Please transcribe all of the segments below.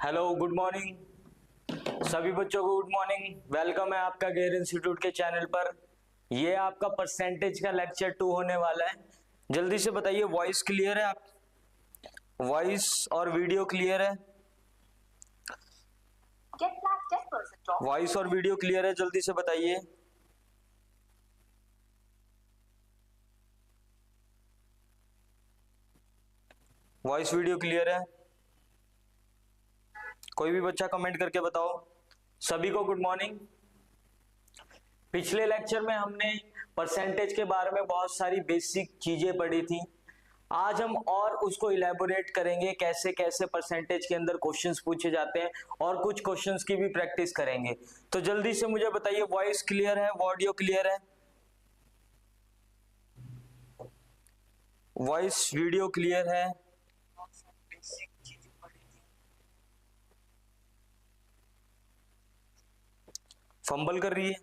Hello, good morning सभी बच्चों को। गुड मॉर्निंग, वेलकम है आपका गेयर इंस्टीट्यूट के चैनल पर। ये आपका परसेंटेज का लेक्चर 2 होने वाला है। जल्दी से बताइए, वॉइस क्लियर है? आप वॉइस और वीडियो क्लियर है? वॉइस और वीडियो क्लियर है? जल्दी से बताइए। वॉइस वीडियो क्लियर है? कोई भी बच्चा कमेंट करके बताओ। सभी को गुड मॉर्निंग। पिछले लेक्चर में हमने परसेंटेज के बारे में बहुत सारी बेसिक चीजें पढ़ी थी। आज हम और उसको इलेबोरेट करेंगे, कैसे कैसे परसेंटेज के अंदर क्वेश्चंस पूछे जाते हैं और कुछ क्वेश्चंस की भी प्रैक्टिस करेंगे। तो जल्दी से मुझे बताइए, वॉइस क्लियर है? ऑडियो क्लियर है? वॉइस वीडियो क्लियर है? फंबल कर रही है?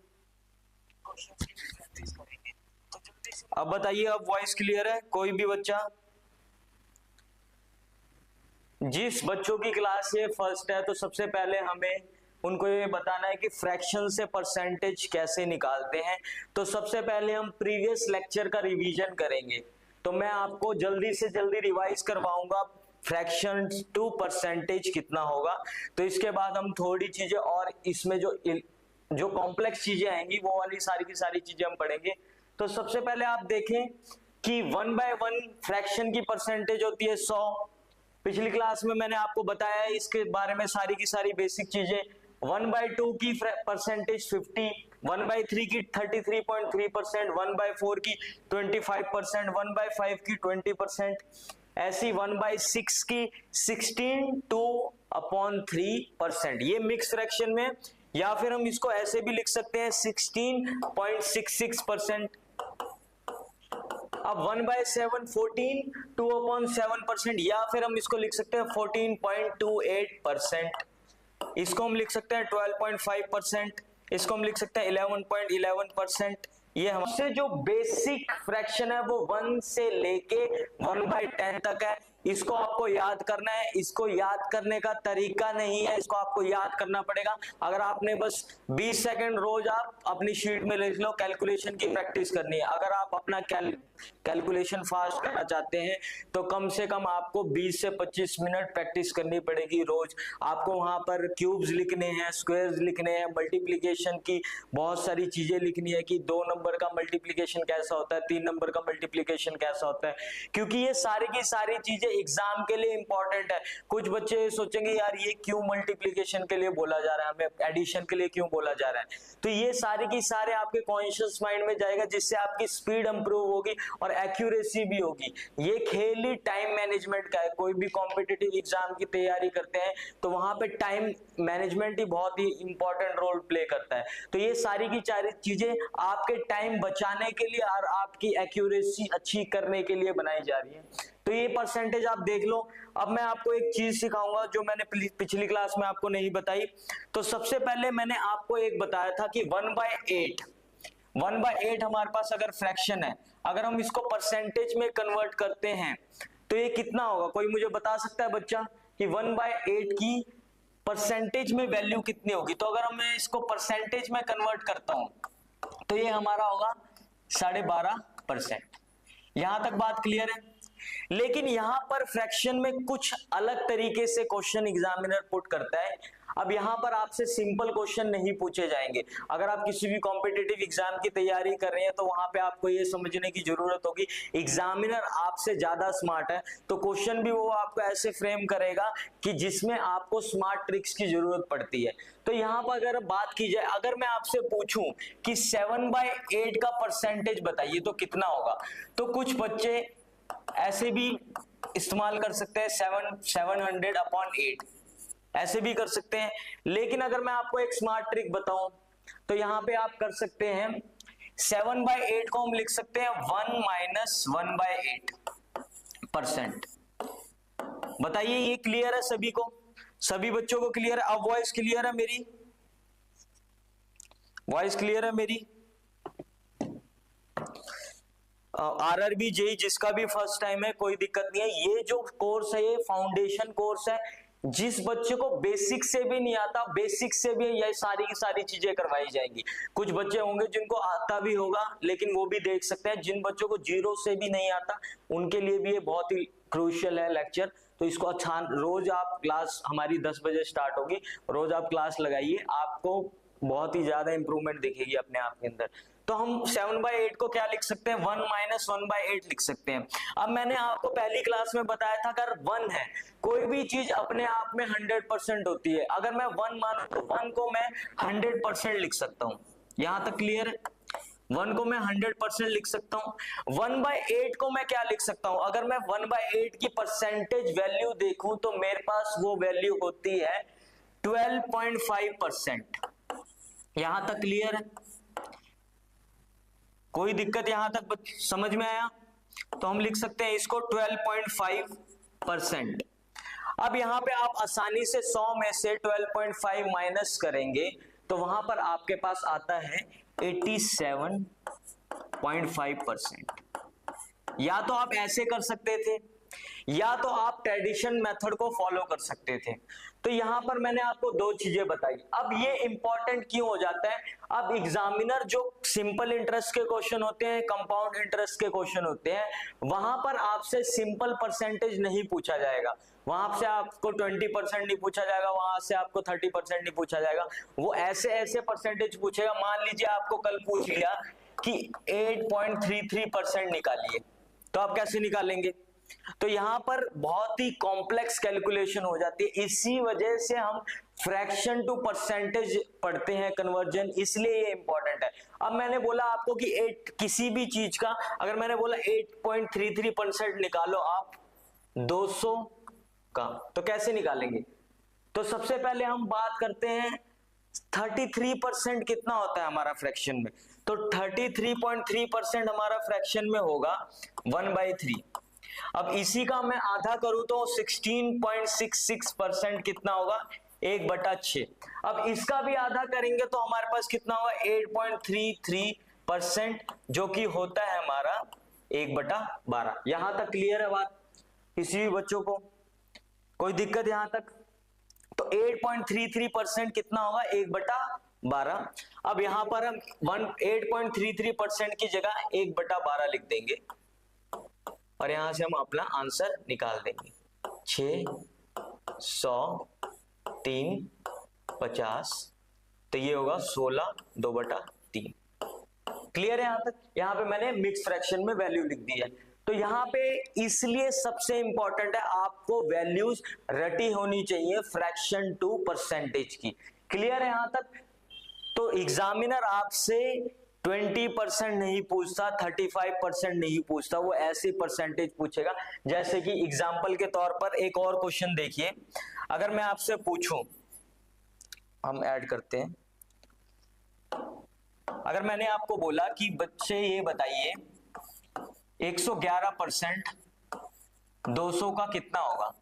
अब बताइए, अब वॉइस क्लियर है? कोई भी बच्चा? जिस बच्चों की क्लास ये फर्स्ट है, तो सबसे पहले हमें उनको ये बताना है कि फ्रैक्शन से परसेंटेज कैसे निकालते हैं। तो सबसे पहले हम प्रीवियस लेक्चर का रिवीजन करेंगे। तो मैं आपको जल्दी से जल्दी रिवाइज करवाऊंगा फ्रैक्शन टू परसेंटेज कितना होगा। तो इसके बाद हम थोड़ी चीजें और इसमें जो कॉम्प्लेक्स चीजें आएंगी वो वाली सारी की सारी चीजें हम पढ़ेंगे। तो सबसे पहले आप देखें कि 1/1 फ्रैक्शन की परसेंटेज होती है 100। पिछली क्लास में मैंने आपको बताया इसके बारे में सारी की सारी बेसिक चीजें। 1/2 की परसेंटेज 50, 1/3 की 33.3%, 1/4 की 25%, 1/5 की 20%, ऐसी 1/6 की 16/2/3%। ये मिक्स फ्रैक्शन में, या फिर हम इसको ऐसे भी लिख सकते हैं 16.66%। अब 1/7 14/2/7%, या फिर हम इसको लिख सकते हैं 14.28%। इसको हम लिख सकते हैं 12.5%। इसको हम लिख सकते हैं 11.11%। ये हमसे जो बेसिक फ्रैक्शन है वो 1 से लेके 1/10 तक है। इसको आपको याद करना है। इसको याद करने का तरीका नहीं है, इसको आपको याद करना पड़ेगा। अगर आपने बस 20 सेकंड रोज आप अपनी शीट में लिख लो, कैलकुलेशन की प्रैक्टिस करनी है। अगर आप अपना कैलकुलेशन फास्ट करना चाहते हैं तो कम से कम आपको 20 से 25 मिनट प्रैक्टिस करनी पड़ेगी रोज। आपको वहां पर क्यूब्स लिखने हैं, स्क्वायर्स लिखने हैं, मल्टीप्लिकेशन की बहुत सारी चीजें लिखनी है कि 2 नंबर का मल्टीप्लिकेशन कैसा होता है, 3 नंबर का मल्टीप्लिकेशन कैसा होता है, क्योंकि ये सारी की सारी चीजें एग्जाम के लिए इंपॉर्टेंट है। कुछ बच्चे सोचेंगे यार ये क्यों मल्टीप्लिकेशन के लिए बोला जा रहा है, हमें एडिशन के लिए क्यों बोला जा रहा है। तो ये सारे की सारे आपके कॉन्शियस माइंड में जाएगा, जिससे आपकी स्पीड इंप्रूव होगी और एक्यूरेसी भी होगी। ये खेल ही टाइम मैनेजमेंट का है। कोई भी कॉम्पिटिटिव एग्जाम की तैयारी करते हैं तो वहां पे टाइम मैनेजमेंट ही बहुत ही इंपॉर्टेंट रोल प्ले करता है। तो ये सारी की सारी चीजें आपके टाइम बचाने के लिए और आपकी एक्यूरेसी अच्छी करने के लिए बनाई जा रही है। तो ये परसेंटेज आप देख लो। अब मैं आपको एक चीज सिखाऊंगा जो मैंने पिछली क्लास में आपको नहीं बताई। तो सबसे पहले मैंने आपको एक बताया था कि 1/8 हमारे पास अगर फ्रैक्शन है, अगर हम इसको परसेंटेज में कन्वर्ट करते हैं तो ये कितना होगा? कोई मुझे बता सकता है बच्चा कि 1/8 की परसेंटेज में वैल्यू कितनी होगी? तो अगर मैं इसको परसेंटेज में कन्वर्ट करता हूं तो ये हमारा होगा 12.5%। यहां तक बात क्लियर है? लेकिन यहां पर फ्रैक्शन में कुछ अलग तरीके से क्वेश्चन एग्जामिनर पुट करता है। अब यहां पर आपसे सिंपल क्वेश्चन नहीं पूछे जाएंगे। अगर आप किसी भी कॉम्पिटिटिव एग्जाम की तैयारी कर रहे हैं तो वहां पे आपको ये समझने की जरूरत होगी एग्जामिनर आपसे ज्यादा स्मार्ट है, तो क्वेश्चन भी वो आपको ऐसे फ्रेम करेगा कि जिसमें आपको स्मार्ट ट्रिक्स की जरूरत पड़ती है। तो यहां पर अगर बात की जाए, अगर मैं आपसे पूछूं कि 7/8 का परसेंटेज बताइए तो कितना होगा, तो कुछ बच्चे ऐसे भी इस्तेमाल कर सकते हैं 700/8, ऐसे भी कर सकते हैं। लेकिन अगर मैं आपको एक स्मार्ट ट्रिक बताऊं तो यहां पे आप कर सकते हैं 7/8 को हम लिख सकते हैं 1-1/8%। बताइए ये क्लियर है सभी को? सभी बच्चों को क्लियर है? अब वॉइस क्लियर है मेरी? वॉइस क्लियर है मेरी? आरआरबी जेई जिसका भी फर्स्ट टाइम है कोई दिक्कत नहीं है। ये जो कोर्स है ये फाउंडेशन कोर्स है, जिस बच्चे को बेसिक से भी नहीं आता, बेसिक से भी ये सारी की सारी चीजें करवाई जाएंगी। कुछ बच्चे होंगे जिनको आता भी होगा लेकिन वो भी देख सकते हैं। जिन बच्चों को जीरो से भी नहीं आता उनके लिए भी ये बहुत ही क्रूशियल है लेक्चर। तो इसको अच्छा, रोज आप क्लास हमारी 10 बजे स्टार्ट होगी, रोज आप क्लास लगाइए, आपको बहुत ही ज्यादा इंप्रूवमेंट दिखेगी अपने आप के अंदर। तो हम 7/8 को क्या लिख सकते हैं, 1 - 1/8 लिख सकते हैं। अब मैंने आपको पहली क्लास में बताया था अगर 1 है, कोई भी चीज अपने आप में 100% होती है। अगर मैं 1 मानूं तो 1 को मैं 100% लिख सकता हूं। यहां तक क्लियर है? 1 को मैं 100% लिख सकता हूं। 1/8 को मैं क्या लिख सकता हूं, अगर मैं 1/8 की परसेंटेज वैल्यू देखूं तो मेरे पास वो वैल्यू होती है 12.5%। यहां तक क्लियर है? कोई दिक्कत यहां तक समझ में आया? तो हम लिख सकते हैं इसको 12.5%। अब यहां पे आप आसानी से 100 में से 12.5 माइनस करेंगे तो वहां पर आपके पास आता है 87.5%। या तो आप ऐसे कर सकते थे या तो आप ट्रेडिशन मेथड को फॉलो कर सकते थे। तो यहां पर मैंने आपको दो चीजें बताई। अब ये इंपॉर्टेंट क्यों हो जाता है, अब एग्जामिनर जो सिंपल इंटरेस्ट के क्वेश्चन होते हैं, कंपाउंड इंटरेस्ट के क्वेश्चन होते हैं, वहां पर आपसे सिंपल परसेंटेज नहीं पूछा जाएगा। वहां से आपको 20% नहीं पूछा जाएगा, वहां से आपको 30% नहीं पूछा जाएगा। वो ऐसे ऐसे परसेंटेज पूछेगा। मान लीजिए आपको कल पूछ लिया कि 8.33% निकालिए, तो आप कैसे निकालेंगे? तो यहां पर बहुत ही कॉम्प्लेक्स कैलकुलेशन हो जाती है। इसी वजह से हम फ्रैक्शन टू परसेंटेज पढ़ते हैं, कन्वर्जन, इसलिए ये इंपॉर्टेंट है। अब मैंने बोला आपको कि 8 किसी भी चीज का, अगर मैंने बोला 8.33% निकालो आप 200 का, तो कैसे निकालेंगे? तो सबसे पहले हम बात करते हैं 33% कितना होता है हमारा फ्रैक्शन में। तो 33.3% हमारा फ्रैक्शन में होगा 1/3। अब इसी का मैं आधा करूं तो 16.66% कितना होगा, 1/6। अब इसका भी आधा करेंगे तो हमारे पास कितना होगा, 8.33%, जो कि होता है हमारा 1/12। यहां तक क्लियर है बात किसी भी बच्चों को? कोई दिक्कत यहां तक? तो 8.33% कितना होगा, 1/12। अब यहां पर हम 8.33% की जगह 1/12 लिख देंगे और यहां से हम अपना आंसर निकाल देंगे। 6, 100, 3, 50, तो ये होगा 16 2/3। क्लियर है यहां तक? यहां पे मैंने मिक्स फ्रैक्शन में वैल्यू लिख दी है। तो यहां पे इसलिए सबसे इंपॉर्टेंट है आपको वैल्यूज रटी होनी चाहिए फ्रैक्शन टू परसेंटेज की। क्लियर है यहां तक? तो एग्जामिनर आपसे 20% नहीं पूछता, 35% नहीं पूछता, वो ऐसी परसेंटेज पूछेगा। जैसे कि एग्जाम्पल के तौर पर एक और क्वेश्चन देखिए, अगर मैं आपसे पूछूं, हम ऐड करते हैं, अगर मैंने आपको बोला कि बच्चे ये बताइए 111% 200 का कितना होगा,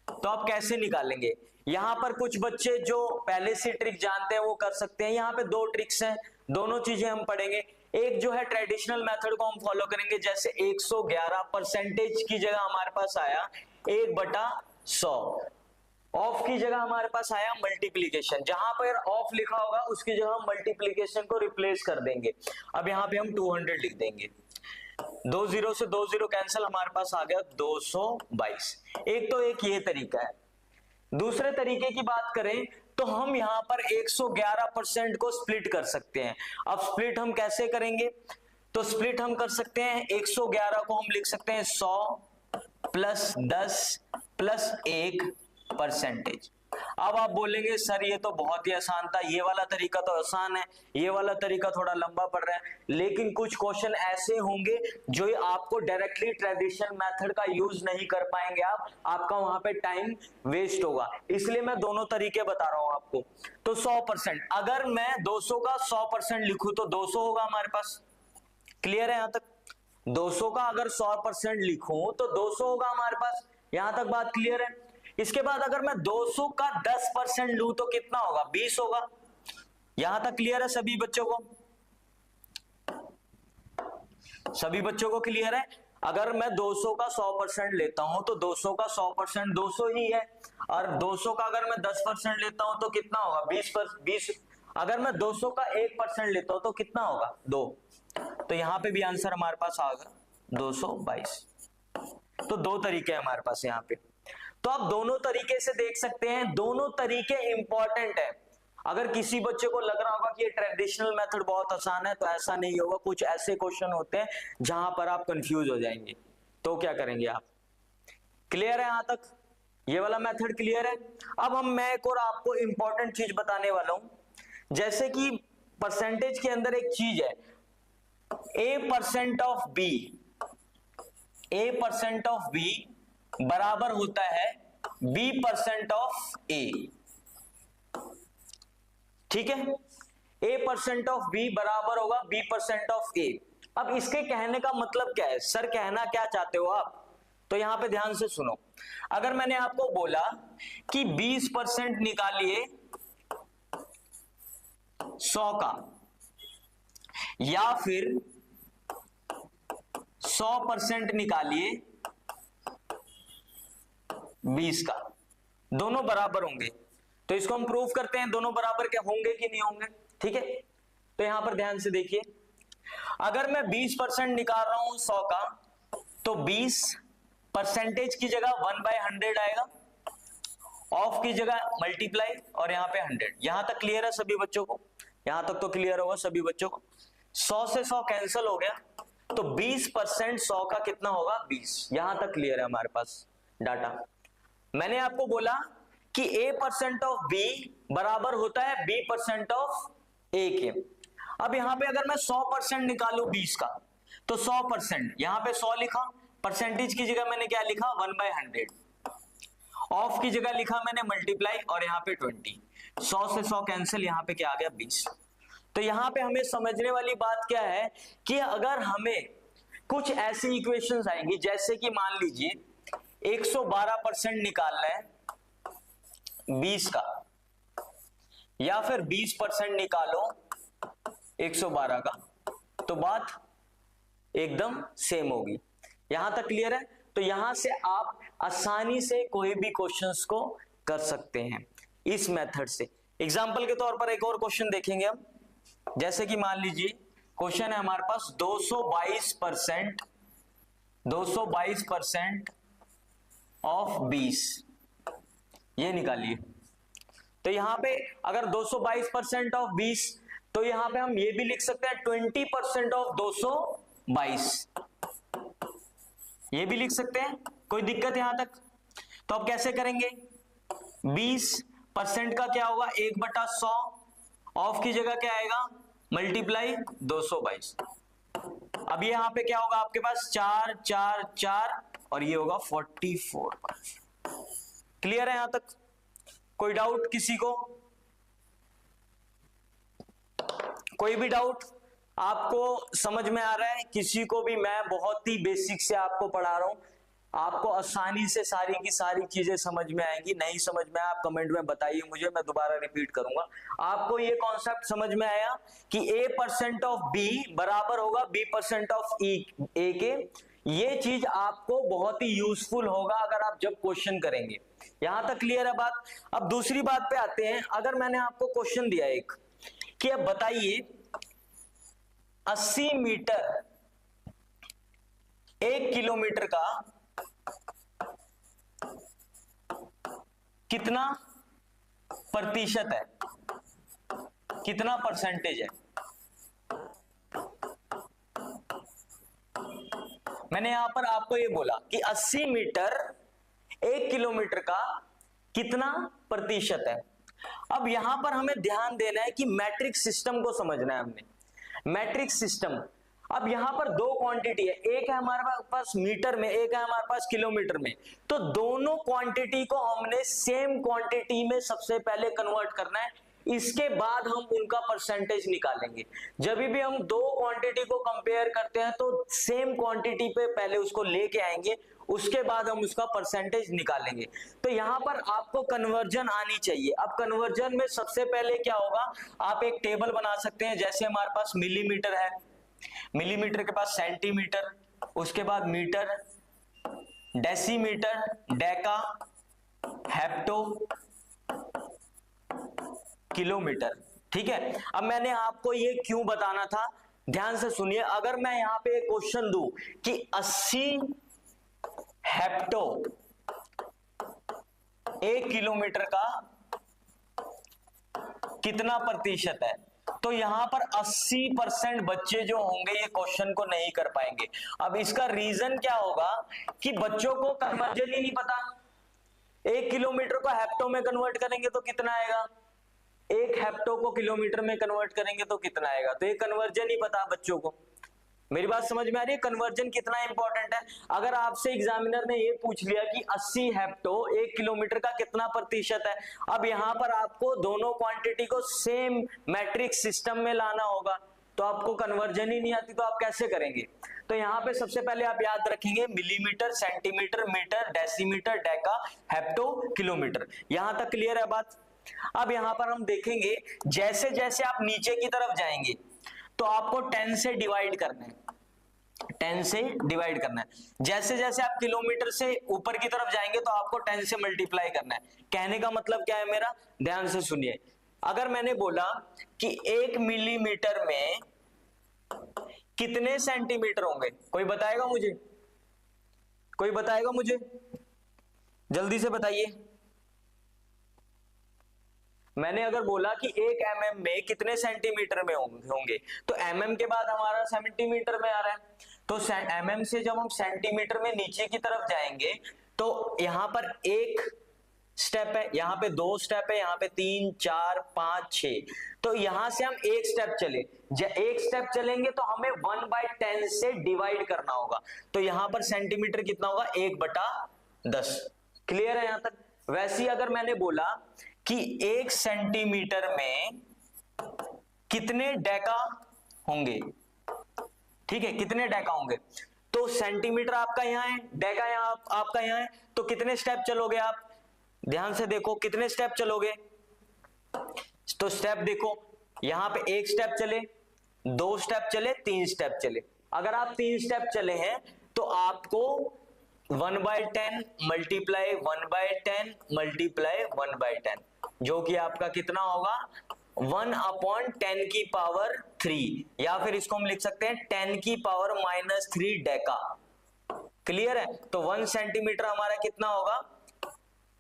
तो आप कैसे निकालेंगे? यहां पर कुछ बच्चे जो पहले से ट्रिक जानते हैं वो कर सकते हैं। यहां पे दो ट्रिक्स हैं, दोनों चीजें हम पढ़ेंगे। एक जो है ट्रेडिशनल मेथड को हम फॉलो करेंगे, जैसे 111% की जगह हमारे पास आया 1/100, ऑफ की जगह हमारे पास आया मल्टीप्लीकेशन। जहां पर ऑफ लिखा होगा उसकी जगह हम मल्टीप्लीकेशन को रिप्लेस कर देंगे। अब यहां पे हम 200 लिख देंगे, 2 0 से 2 0 कैंसिल, हमारे पास आ गया 222। एक तो एक ये तरीका है। दूसरे तरीके की बात करें तो हम यहां पर 111% को स्प्लिट कर सकते हैं। अब स्प्लिट हम कैसे करेंगे? तो स्प्लिट हम कर सकते हैं, 111 को हम लिख सकते हैं 100 + 10 + 1%। अब आप बोलेंगे सर ये तो बहुत ही आसान था, ये वाला तरीका तो आसान है, ये वाला तरीका थोड़ा लंबा पड़ रहा है। लेकिन कुछ क्वेश्चन ऐसे होंगे जो आपको डायरेक्टली ट्रेडिशनल मेथड का यूज नहीं कर पाएंगे, आपका वहां पे टाइम वेस्ट होगा। इसलिए मैं दोनों तरीके बता रहा हूं आपको। तो 100%, अगर मैं 200 का 100% लिखूं तो 200 होगा हमारे पास। क्लियर है यहां तक? 200 का अगर 100% लिखूं तो 200 होगा हमारे पास। यहां तक बात क्लियर है? इसके बाद अगर मैं 200 का 10% लूं तो कितना होगा, 20 होगा। यहां तक क्लियर है सभी बच्चों को? सभी बच्चों को क्लियर है? अगर मैं 200 का 100% लेता हूं तो 200 का 100% 200 ही है, और 200 का अगर मैं 10% लेता हूं तो कितना होगा 20। अगर मैं 200 का 1% लेता हूं तो कितना होगा 2। तो यहां पे भी आंसर हमारे पास आ गया 222। तो दो तरीके हैं हमारे पास यहाँ पे। तो आप दोनों तरीके से देख सकते हैं, दोनों तरीके इंपॉर्टेंट है। अगर किसी बच्चे को लग रहा होगा कि ये ट्रेडिशनल मेथड बहुत आसान है, तो ऐसा नहीं होगा। कुछ ऐसे क्वेश्चन होते हैं जहां पर आप कंफ्यूज हो जाएंगे, तो क्या करेंगे आप। क्लियर है यहां तक, ये वाला मेथड क्लियर है। अब मैं एक और आपको इंपॉर्टेंट चीज बताने वाला हूं, जैसे कि परसेंटेज के अंदर एक चीज है a% of b, a% of b बराबर होता है b% ऑफ a। ठीक है, a% ऑफ b बराबर होगा b% ऑफ a। अब इसके कहने का मतलब क्या है, सर कहना क्या चाहते हो आप, तो यहां पे ध्यान से सुनो। अगर मैंने आपको बोला कि 20% निकालिए 100 का, या फिर 100% निकालिए 20 का, दोनों बराबर होंगे, तो इसको हम प्रूव करते हैं दोनों बराबर क्या होंगे कि नहीं होंगे। ठीक है, तो यहां पर ध्यान से देखिए, अगर मैं 20% निकाल रहा हूं 100 का, तो 20 परसेंटेज की जगह 1/100 आएगा, ऑफ की जगह मल्टीप्लाई और यहां पे 100। यहां तक क्लियर है सभी बच्चों को, यहां तक तो क्लियर होगा सभी बच्चों को। 100 से 100 कैंसिल हो गया, तो 20% 100 का कितना होगा 20। यहां तक क्लियर है हमारे पास डाटा। मैंने आपको बोला कि a% ऑफ b बराबर होता है b% ऑफ a के। अब यहां पे अगर मैं 100% निकालू 20 का, तो 100%, यहां पे 100 लिखा, परसेंटेज की जगह मैंने क्या लिखा 1/100, ऑफ की जगह लिखा मैंने मल्टीप्लाई और यहां पे 20। 100 से 100 कैंसिल, यहां पे क्या आ गया 20। तो यहां पे हमें समझने वाली बात क्या है कि अगर हमें कुछ ऐसी इक्वेशंस आएंगी, जैसे कि मान लीजिए 112% निकालना है 20 का, या फिर 20% निकालो 112 का, तो बात एकदम सेम होगी। यहां तक क्लियर है। तो यहां से आप आसानी से कोई भी क्वेश्चंस को कर सकते हैं इस मेथड से। एग्जांपल के तौर पर एक और क्वेश्चन देखेंगे हम, जैसे कि मान लीजिए क्वेश्चन है हमारे पास 222% ऑफ 20, ये निकालिए। तो यहां पे अगर 222% ऑफ 20, तो यहां पे हम ये भी लिख सकते हैं 20% ऑफ 222, ये भी लिख सकते हैं, कोई दिक्कत यहां तक। तो अब कैसे करेंगे, 20% का क्या होगा 1/100, ऑफ की जगह क्या आएगा मल्टीप्लाई 222। अब यहां पे क्या होगा आपके पास 4 4 4 और ये होगा 44। क्लियर है यहां तक, कोई डाउट किसी को, कोई भी डाउट आपको समझ में आ रहा है किसी को भी। मैं बहुत ही बेसिक से आपको पढ़ा रहा हूं, आपको आसानी से सारी की सारी चीजें समझ में आएंगी। नहीं समझ में आप कमेंट में बताइए मुझे, मैं दोबारा रिपीट करूंगा। आपको ये कॉन्सेप्ट समझ में आया कि a% ऑफ b बराबर होगा b% ऑफ a के। ये चीज आपको बहुत ही यूजफुल होगा अगर आप जब क्वेश्चन करेंगे। यहां तक क्लियर है बात। अब दूसरी बात पे आते हैं। अगर मैंने आपको क्वेश्चन दिया एक कि अब बताइए 80 मीटर 1 किलोमीटर का कितना प्रतिशत है, कितना परसेंटेज है। मैंने यहां पर आपको ये बोला कि 80 मीटर 1 किलोमीटर का कितना प्रतिशत है। अब यहां पर हमें ध्यान देना है कि मैट्रिक सिस्टम को समझना है हमने। मैट्रिक सिस्टम, अब यहां पर दो क्वांटिटी है, एक है हमारे पास मीटर में, एक है हमारे पास किलोमीटर में। तो दोनों क्वांटिटी को हमने सेम क्वांटिटी में सबसे पहले कन्वर्ट करना है, इसके बाद हम उनका परसेंटेज निकालेंगे। जब भी हम दो क्वांटिटी को कंपेयर करते हैं तो सेम क्वांटिटी पे पहले उसको लेके आएंगे, उसके बाद हम उसका परसेंटेज निकालेंगे। तो यहां पर आपको कन्वर्जन आनी चाहिए। अब कन्वर्जन में सबसे पहले क्या होगा, आप एक टेबल बना सकते हैं। जैसे हमारे पास मिलीमीटर है, मिलीमीटर के पास सेंटीमीटर, उसके बाद metre, decimetre, deca, hecto, kilometre. ठीक है, अब मैंने आपको ये क्यों बताना था, ध्यान से सुनिए। अगर मैं यहां पे एक क्वेश्चन दूं कि 80 हेप्टो 1 किलोमीटर का कितना प्रतिशत है, तो यहां पर 80% बच्चे जो होंगे ये क्वेश्चन को नहीं कर पाएंगे। अब इसका रीजन क्या होगा कि बच्चों को कन्वर्जन ही नहीं पता। 1 किलोमीटर को हेप्टो में कन्वर्ट करेंगे तो कितना आएगा, 1 हेप्टो को किलोमीटर में कन्वर्ट करेंगे तो कितना आएगा, तो ये कन्वर्जन ही पता बच्चों को। मेरी बात समझ में आ रही है, कन्वर्जन कितना इंपॉर्टेंट है। अगर आपसे एग्जामिनर ने ये पूछ लिया कि 80 हेप्टो 1 किलोमीटर का कितना प्रतिशत है, अब यहां पर आपको दोनों क्वांटिटी को सेम मैट्रिक सिस्टम में लाना होगा, तो आपको कन्वर्जन ही नहीं आती तो आप कैसे करेंगे। तो यहाँ पे सबसे पहले आप याद रखेंगे millimetre, centimetre, metre, decimetre, deca, hecto, kilometre. यहां तक क्लियर है बात। अब यहां पर हम देखेंगे जैसे जैसे आप नीचे की तरफ जाएंगे तो आपको 10 से डिवाइड करना है, 10 से डिवाइड करना है। जैसे जैसे आप किलोमीटर से ऊपर की तरफ जाएंगे तो आपको 10 से मल्टीप्लाई करना है। कहने का मतलब क्या है मेरा, ध्यान से सुनिए। अगर मैंने बोला कि 1 मिलीमीटर में कितने सेंटीमीटर होंगे, कोई बताएगा मुझे, कोई बताएगा मुझे, जल्दी से बताइए। मैंने अगर बोला कि 1 mm में कितने सेंटीमीटर में होंगे, तो mm के बाद हमारा सेंटीमीटर में आ रहा है, तो mm से जब हम सेंटीमीटर में नीचे की तरफ जाएंगे तो यहां पर एक स्टेप है, यहां पे 2 स्टेप है, यहां पे 3, 4, 5, 6, तो यहां से हम एक स्टेप चले, एक स्टेप चलेंगे तो हमें 1/10 से डिवाइड करना होगा, तो यहां पर सेंटीमीटर कितना होगा, 1/10। क्लियर है यहां तक। वैसे ही अगर मैंने बोला कि 1 सेंटीमीटर में कितने डेका होंगे, ठीक है, कितने डेका होंगे, तो सेंटीमीटर आपका यहां है, डेका यहां आपका यहां है, तो कितने स्टेप चलोगे आप, ध्यान से देखो कितने स्टेप चलोगे। तो स्टेप देखो, यहां पे 1 स्टेप चले, 2 स्टेप चले, 3 स्टेप चले। अगर आप 3 स्टेप चले हैं तो आपको 1/10 मल्टीप्लाई 1/10 मल्टीप्लाई 1/10, जो कि आपका कितना होगा, 1/10 की पावर 3, या फिर इसको हम लिख सकते हैं 10 की पावर -3 डेका। क्लियर है, तो 1 सेंटीमीटर हमारा कितना होगा,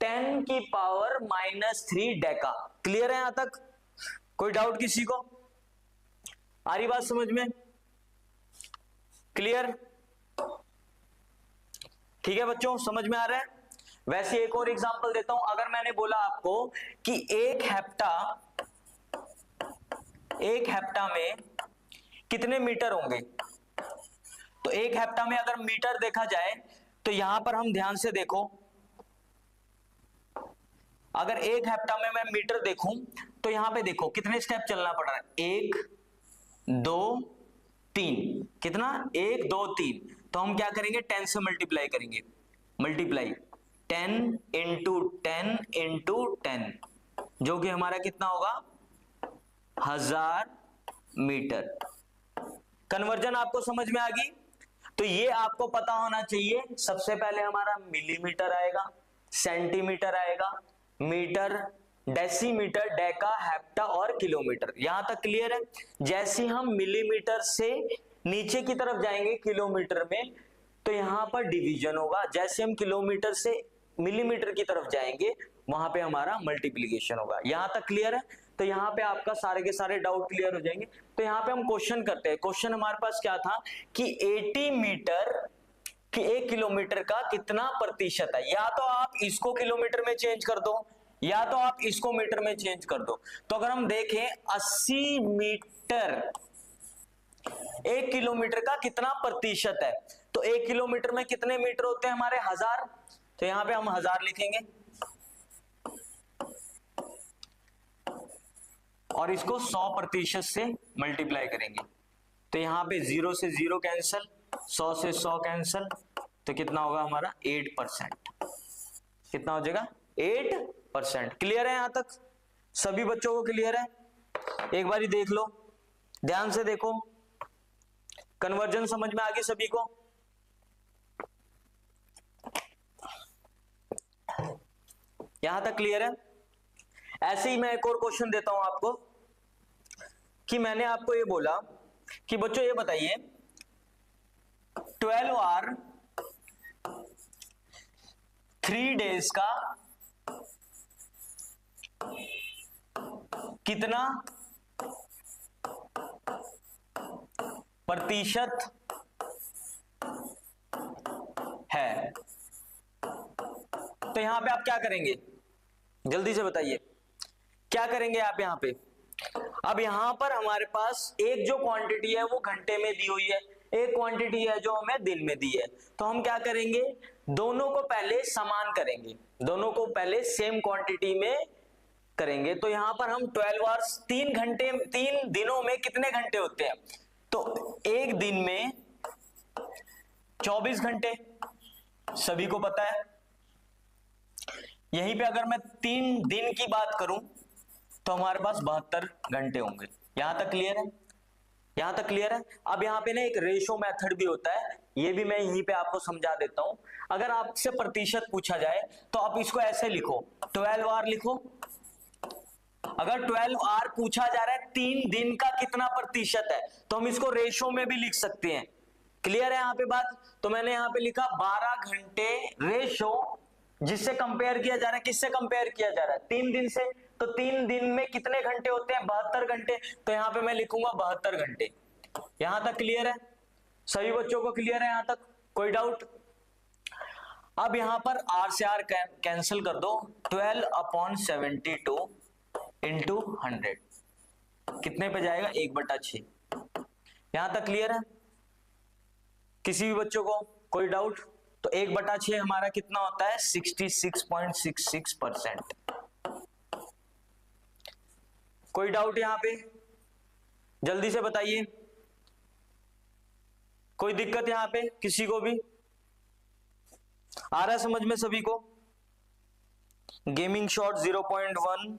10 की पावर -3 डेका। क्लियर है यहां तक, कोई डाउट किसी को, आ रही बात समझ में, क्लियर, ठीक है बच्चों, समझ में आ रहा है। वैसे एक और एग्जांपल देता हूं, अगर मैंने बोला आपको कि एक हेप्टा में कितने मीटर होंगे, तो एक हेप्टा में अगर मीटर देखा जाए तो यहां पर हम ध्यान से देखो, अगर एक हेप्टा में मैं मीटर देखूं तो यहां पे देखो कितने स्टेप चलना पड़ रहा है, 1 2 3, कितना, 1 2 3, तो हम क्या करेंगे, 10 से मल्टीप्लाई करेंगे, मल्टीप्लाई 10 इंटू 10 इंटू 10, जो कि हमारा कितना होगा, 1000 मीटर। कन्वर्जन आपको समझ में आ गई। तो ये आपको पता होना चाहिए, सबसे पहले हमारा मिलीमीटर आएगा, सेंटीमीटर आएगा, मीटर, डेसीमीटर, डेका, हेप्टा और किलोमीटर। यहां तक क्लियर है। जैसे हम मिलीमीटर से नीचे की तरफ जाएंगे किलोमीटर में तो यहां पर डिवीजन होगा, जैसे हम किलोमीटर से मिलीमीटर की तरफ जाएंगे वहां पे हमारा मल्टीप्लीकेशन होगा। यहां तक क्लियर है। तो यहाँ पे आपका सारे के सारे डाउट क्लियर हो जाएंगे। तो यहाँ पे हम क्वेश्चन करते हैं। क्वेश्चन हमारे पास क्या था कि 80 मीटर कि 1 किलोमीटर का कितना प्रतिशत है। या तो आप इसको किलोमीटर में चेंज कर दो या तो आप इसको मीटर में चेंज कर दो। तो अगर हम देखें 80 मीटर 1 किलोमीटर का कितना प्रतिशत है, तो 1 किलोमीटर में कितने मीटर होते हैं हमारे, 1000। तो यहां पे हम 1000 लिखेंगे और इसको 100% से मल्टीप्लाई करेंगे। तो यहां पे 0 से 0 कैंसिल, 100 से 100 कैंसिल, तो कितना होगा हमारा 8%। कितना हो जाएगा 8%। क्लियर है यहां तक सभी बच्चों को क्लियर है। एक बारी देख लो, ध्यान से देखो, कन्वर्जन समझ में आ गई सभी को। यहां तक क्लियर है? ऐसे ही मैं एक और क्वेश्चन देता हूं आपको कि मैंने आपको ये बोला कि बच्चों ये बताइए 12 आवर 3 डेज का कितना प्रतिशत है? तो यहां पे आप क्या करेंगे, जल्दी से बताइए क्या करेंगे आप यहां पे? अब यहां पर हमारे पास एक जो क्वांटिटी है वो घंटे में दी हुई है, एक क्वांटिटी है जो हमें दिन में दी है। तो हम क्या करेंगे, दोनों को पहले समान करेंगे, दोनों को पहले सेम क्वांटिटी में करेंगे। तो यहां पर हम 12 आवर्स 3 घंटे, 3 दिनों में कितने घंटे होते हैं? तो एक दिन में 24 घंटे, सभी को पता है। यहीं पे अगर मैं 3 दिन की बात करूं तो हमारे पास 72 घंटे होंगे। यहां तक क्लियर है? यहां तक क्लियर है? अब यहां पे ना एक रेशो मेथड भी होता है, ये भी मैं यहीं पे आपको समझा देता हूं। अगर आपसे प्रतिशत पूछा जाए तो आप इसको ऐसे लिखो, 12 आवर लिखो। अगर 12 आवर पूछा जा रहा है 3 दिन का कितना प्रतिशत है, तो हम इसको रेशो में भी लिख सकते हैं। क्लियर है यहां पे बात? तो मैंने यहां पे लिखा 12 घंटे रेशो, जिससे कंपेयर किया जा रहा है, किससे कंपेयर किया जा रहा है? 3 दिन से। तो 3 दिन में कितने घंटे होते हैं? 72 घंटे। तो यहां पे मैं लिखूंगा 72 घंटे। यहां तक क्लियर है? सभी बच्चों को क्लियर है यहां तक? कोई डाउट? अब यहां पर आर से आर कैंसिल कर दो, 12/72 इंटू 100 कितने पे जाएगा? 1/6। यहां तक क्लियर है? किसी भी बच्चों को कोई डाउट? तो 1/6 हमारा कितना होता है? 66.66%। कोई डाउट यहां पे? जल्दी से बताइए, कोई दिक्कत यहां पे किसी को भी? आ रहा है समझ में सभी को? गेमिंग शॉट 0.1,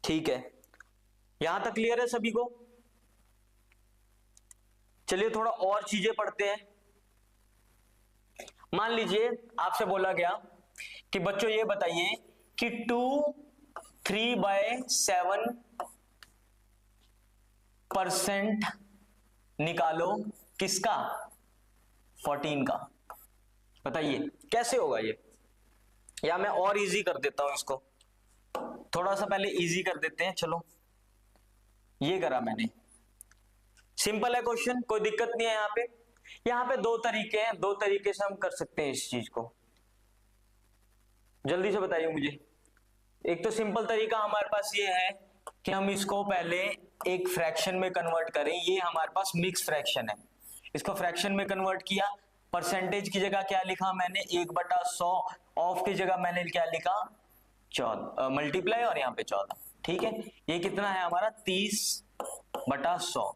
ठीक है। यहां तक क्लियर है सभी को? चलिए थोड़ा और चीजें पढ़ते हैं। मान लीजिए आपसे बोला गया कि बच्चों ये बताइए कि 2/3/7% निकालो, किसका? 14 का। बताइए कैसे होगा ये? या मैं और इजी कर देता हूं इसको, थोड़ा सा पहले इजी कर देते हैं। चलो ये करा मैंने, सिंपल है क्वेश्चन, कोई दिक्कत नहीं है। यहां पे 2 तरीके हैं, 2 तरीके से हम कर सकते हैं इस चीज को। जल्दी से बताइए मुझे। एक तो सिंपल तरीका हमारे पास ये है कि हम इसको पहले एक फ्रैक्शन में कन्वर्ट करें। ये हमारे पास मिक्स फ्रैक्शन है, इसको फ्रैक्शन में कन्वर्ट किया। परसेंटेज की जगह क्या लिखा मैंने? 1/100। ऑफ की जगह मैंने क्या लिखा? 14 मल्टीप्लाई, और यहाँ पे 14। ठीक है, ये कितना है हमारा? 30/100।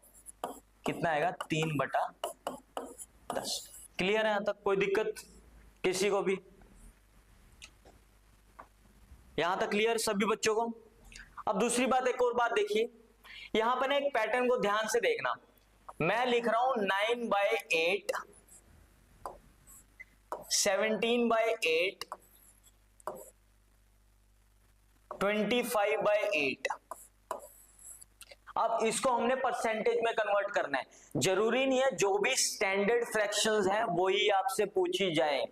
कितना आएगा? 3/10। क्लियर है यहां तक? कोई दिक्कत किसी को भी? यहां तक क्लियर सभी बच्चों को? अब दूसरी बात, एक और बात देखिए, यहां पर एक पैटर्न को ध्यान से देखना। मैं लिख रहा हूं 9/8, 17/8, 25/8। अब इसको हमने परसेंटेज में कन्वर्ट करना है। जरूरी नहीं है जो भी स्टैंडर्ड फ्रैक्शंस हैं वही आपसे पूछी जाए,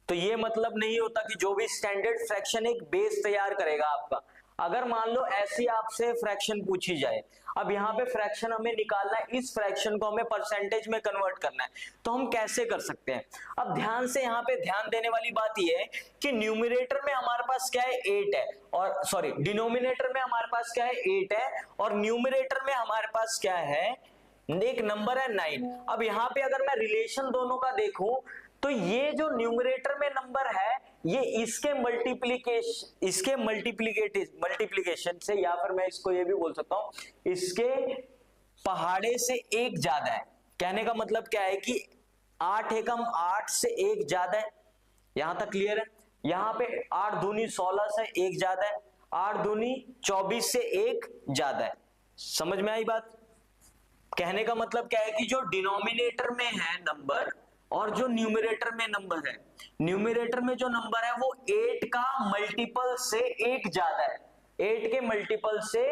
तो ये मतलब नहीं होता कि जो भी स्टैंडर्ड फ्रैक्शन एक बेस तैयार करेगा आपका। अगर मान लो ऐसी आपसे फ्रैक्शन पूछी जाए, अब यहाँ पे फ्रैक्शन हमें निकालना है, इस फ्रैक्शन को हमें परसेंटेज में कन्वर्ट करना है, तो हम कैसे कर सकते हैं? अब ध्यान से यहाँ पे ध्यान देने वाली बात ये है कि न्यूमरेटर में हमारे पास क्या है? 8 है, और सॉरी डिनोमिनेटर में हमारे पास क्या है? 8 है, और न्यूमरेटर में हमारे पास क्या है? एक नंबर है 9। अब यहाँ पे अगर मैं रिलेशन दोनों का देखूं तो ये जो न्यूमरेटर में नंबर है ये इसके मल्टीप्लीकेशन से, या फिर मैं इसको ये भी बोल सकता हूं इसके पहाड़े से 1 ज्यादा है। कहने का मतलब क्या है कि 8 एकम 8 से 1 ज्यादा है। यहां तक क्लियर है? यहां पे 8 दूनी 16 से 1 ज्यादा है, 8 दूनी 24 से 1 ज्यादा है। समझ में आई बात? कहने का मतलब क्या है कि जो डिनोमिनेटर में है नंबर और जो न्यूमरेटर में नंबर है, न्यूमरेटर में जो नंबर है वो 8 का मल्टीपल से 1 ज्यादा है, 8 के मल्टीपल से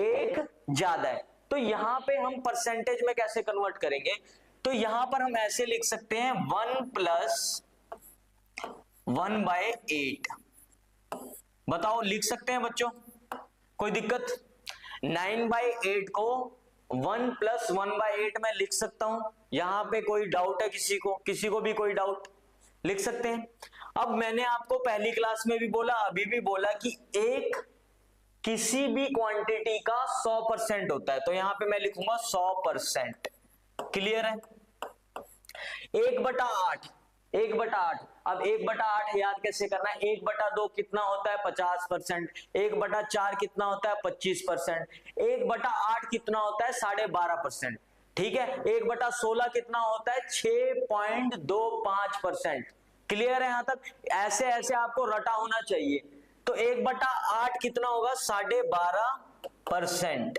1 ज्यादा है। तो यहां पे हम परसेंटेज में कैसे कन्वर्ट करेंगे, तो यहां पर हम ऐसे लिख सकते हैं 1 प्लस 1/8। बताओ लिख सकते हैं बच्चों, कोई दिक्कत? 9/8 को 1 प्लस 1/8 में लिख सकता हूं। यहां पे कोई डाउट है किसी को? किसी को भी कोई डाउट? लिख सकते हैं। अब मैंने आपको पहली क्लास में भी बोला, अभी भी बोला कि एक किसी भी क्वांटिटी का 100% होता है, तो यहां पे मैं लिखूंगा 100%। क्लियर है? 1/8, 1/8। अब 1/8 याद कैसे करना है? 1/2 कितना होता है? 50%। 1/4 कितना होता है? 25%। 1/8 कितना होता है? 12.5%। ठीक है। 1/16 कितना होता है? 6.25%। क्लियर है यहां तक? ऐसे ऐसे आपको रटा होना चाहिए। तो 1/8 कितना होगा? 12.5%।